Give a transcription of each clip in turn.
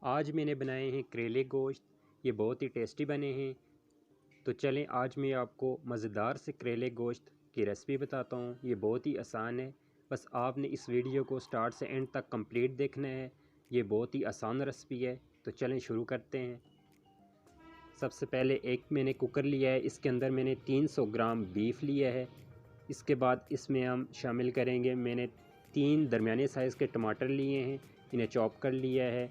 आज मैंने बनाए हैं करेले गोश्त। ये बहुत ही टेस्टी बने हैं। तो चलें आज मैं आपको मज़ेदार से करेले गोश्त की रेसिपी बताता हूँ। ये बहुत ही आसान है, बस आपने इस वीडियो को स्टार्ट से एंड तक कंप्लीट देखना है। ये बहुत ही आसान रेसिपी है। तो चलें शुरू करते हैं। सबसे पहले एक मैंने कुकर लिया है, इसके अंदर मैंने 300 ग्राम बीफ लिया है। इसके बाद इसमें हम शामिल करेंगे, मैंने 3 दरमियाने साइज़ के टमाटर लिए हैं, इन्हें चॉप कर लिया है।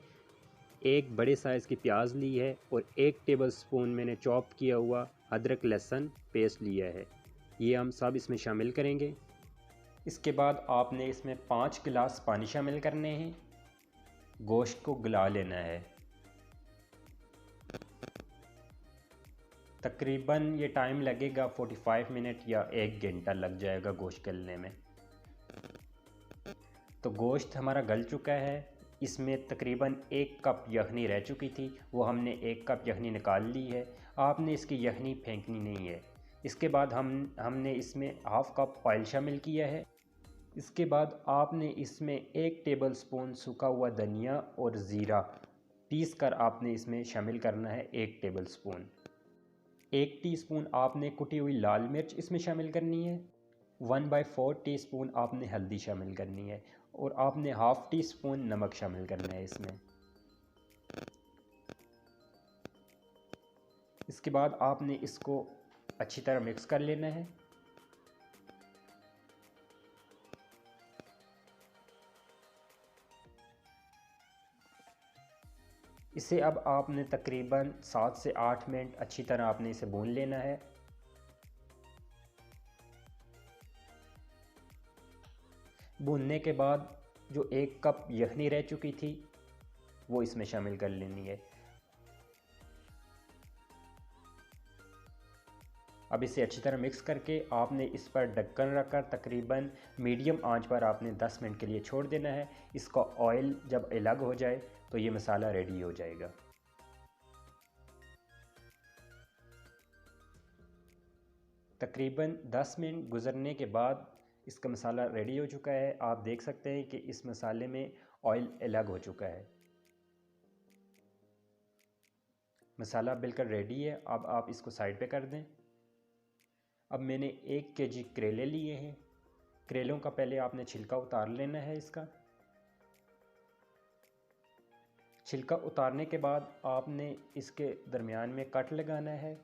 एक बड़े साइज़ की प्याज ली है और 1 टेबलस्पून मैंने चॉप किया हुआ अदरक लहसुन पेस्ट लिया है। ये हम सब इसमें शामिल करेंगे। इसके बाद आपने इसमें 5 गिलास पानी शामिल करने हैं। गोश्त को गला लेना है। तकरीबन ये टाइम लगेगा 45 मिनट या 1 घंटा लग जाएगा गोश्त गलने में। तो गोश्त हमारा गल चुका है। इसमें तकरीबन 1 कप यखनी रह चुकी थी, वो हमने 1 कप यखनी निकाल ली है। आपने इसकी यखनी फेंकनी नहीं है। इसके बाद हमने इसमें हाफ़ कप ऑयल शामिल किया है। इसके बाद आपने इसमें 1 टेबलस्पून सूखा हुआ धनिया और ज़ीरा पीस कर आपने इसमें शामिल करना है। 1 टेबलस्पून। 1 टीस्पून आपने कुटी हुई लाल मिर्च इसमें शामिल करनी है। 1/4 टीस्पून आपने हल्दी शामिल करनी है और आपने हाफ़ टी स्पून नमक शामिल करना है इसमें। इसके बाद आपने इसको अच्छी तरह मिक्स कर लेना है। इसे अब आपने तकरीबन 7 से 8 मिनट अच्छी तरह आपने इसे भून लेना है। भूनने के बाद जो 1 कप यखनी रह चुकी थी वो इसमें शामिल कर लेनी है। अब इसे अच्छी तरह मिक्स करके आपने इस पर ढक्कन रखकर तकरीबन मीडियम आंच पर आपने 10 मिनट के लिए छोड़ देना है। इसका ऑयल जब अलग हो जाए तो ये मसाला रेडी हो जाएगा। तकरीबन 10 मिनट गुजरने के बाद इसका मसाला रेडी हो चुका है। आप देख सकते हैं कि इस मसाले में ऑयल अलग हो चुका है। मसाला बिल्कुल रेडी है। अब आप इसको साइड पे कर दें। अब मैंने 1 केजी करेले लिए हैं। करेलों का पहले आपने छिलका उतार लेना है। इसका छिलका उतारने के बाद आपने इसके दरमियान में कट लगाना है।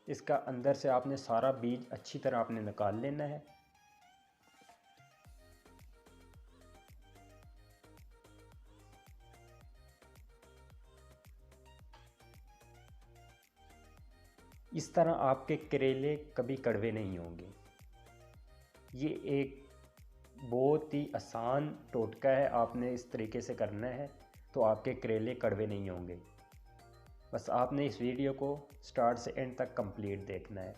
इसका अंदर से आपने सारा बीज अच्छी तरह आपने निकाल लेना है। इस तरह आपके करेले कभी कड़वे नहीं होंगे। ये एक बहुत ही आसान टोटका है, आपने इस तरीके से करना है तो आपके करेले कड़वे नहीं होंगे। बस आपने इस वीडियो को स्टार्ट से एंड तक कंप्लीट देखना है।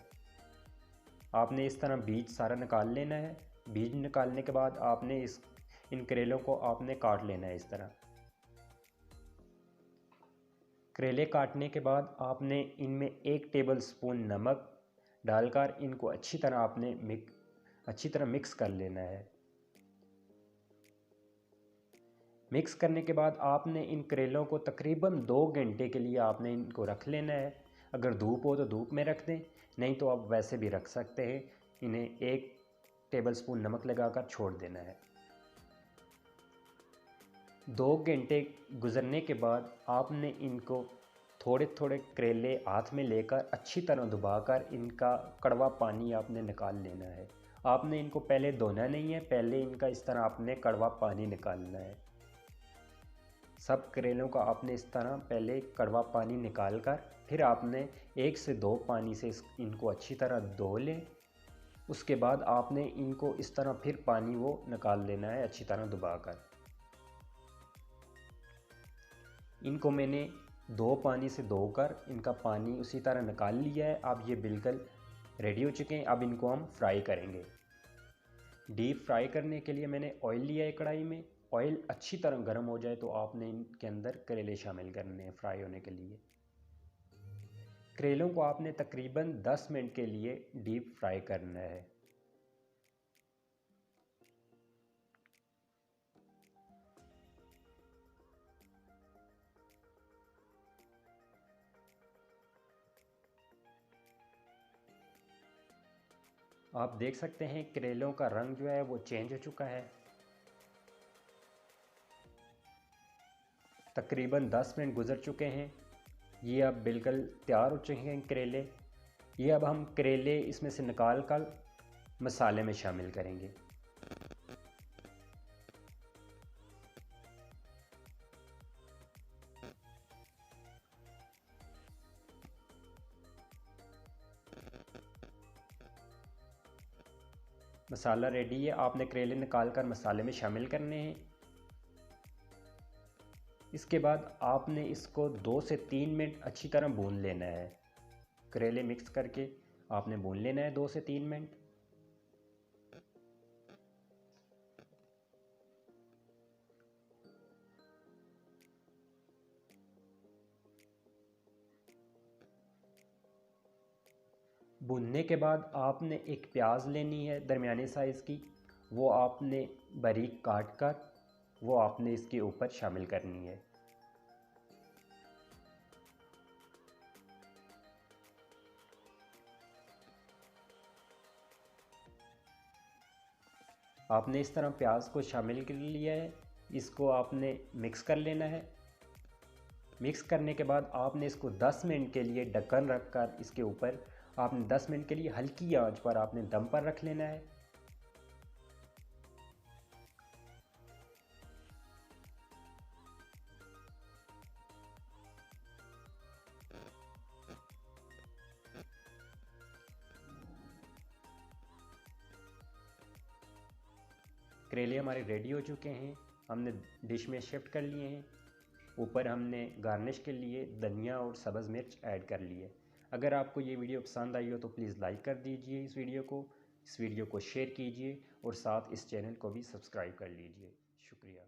आपने इस तरह बीज सारा निकाल लेना है। बीज निकालने के बाद आपने इन करेलों को आपने काट लेना है। इस तरह करेले काटने के बाद आपने इनमें 1 टेबलस्पून नमक डालकर इनको अच्छी तरह मिक्स कर लेना है। मिक्स करने के बाद आपने इन करेलों को तकरीबन 2 घंटे के लिए आपने इनको रख लेना है। अगर धूप हो तो धूप में रख दें, नहीं तो आप वैसे भी रख सकते हैं। इन्हें 1 टेबलस्पून नमक लगाकर छोड़ देना है। 2 घंटे गुजरने के बाद आपने इनको थोड़े थोड़े करेले हाथ में लेकर अच्छी तरह दबाकर इनका कड़वा पानी आपने निकाल लेना है। आपने इनको पहले धोना नहीं है, पहले इनका इस तरह आपने कड़वा पानी निकालना है। सब करेलों का आपने इस तरह पहले कड़वा पानी निकाल कर फिर आपने 1 से 2 पानी से इनको अच्छी तरह धो लें। उसके बाद आपने इनको इस तरह फिर पानी वो निकाल लेना है अच्छी तरह दबाकर। इनको मैंने 2 पानी से धोकर इनका पानी उसी तरह निकाल लिया है। अब ये बिल्कुल रेडी हो चुके हैं। अब इनको हम फ्राई करेंगे। डीप फ्राई करने के लिए मैंने ऑयल लिया है कढ़ाई में। ऑयल अच्छी तरह गर्म हो जाए तो आपने इनके अंदर करेले शामिल करने हैं फ्राई होने के लिए। करेलों को आपने तकरीबन 10 मिनट के लिए डीप फ्राई करना है। आप देख सकते हैं करेलों का रंग जो है वो चेंज हो चुका है। तकरीबन 10 मिनट गुजर चुके हैं। ये अब बिल्कुल तैयार हो चुके हैं करेले। ये अब हम करेले इसमें से निकाल कर मसाले में शामिल करेंगे। मसाला रेडी है। आपने करेले निकाल कर मसाले में शामिल करने हैं। इसके बाद आपने इसको 2 से 3 मिनट अच्छी तरह भून लेना है। करेले मिक्स करके आपने भून लेना है 2 से 3 मिनट। भुनने के बाद आपने एक प्याज लेनी है दरमियाने साइज़ की, वो आपने बारीक काट कर वो आपने इसके ऊपर शामिल करनी है। आपने इस तरह प्याज को शामिल कर लिया है। इसको आपने मिक्स कर लेना है। मिक्स करने के बाद आपने इसको 10 मिनट के लिए ढक्कन रख कर इसके ऊपर आपने 10 मिनट के लिए हल्की आंच पर आपने दम पर रख लेना है। करेले हमारे रेडी हो चुके हैं। हमने डिश में शिफ्ट कर लिए हैं। ऊपर हमने गार्निश के लिए धनिया और सब्ज़ मिर्च ऐड कर लिए। अगर आपको ये वीडियो पसंद आई हो तो प्लीज़ लाइक कर दीजिए इस वीडियो को शेयर कीजिए और साथ इस चैनल को भी सब्सक्राइब कर लीजिए। शुक्रिया।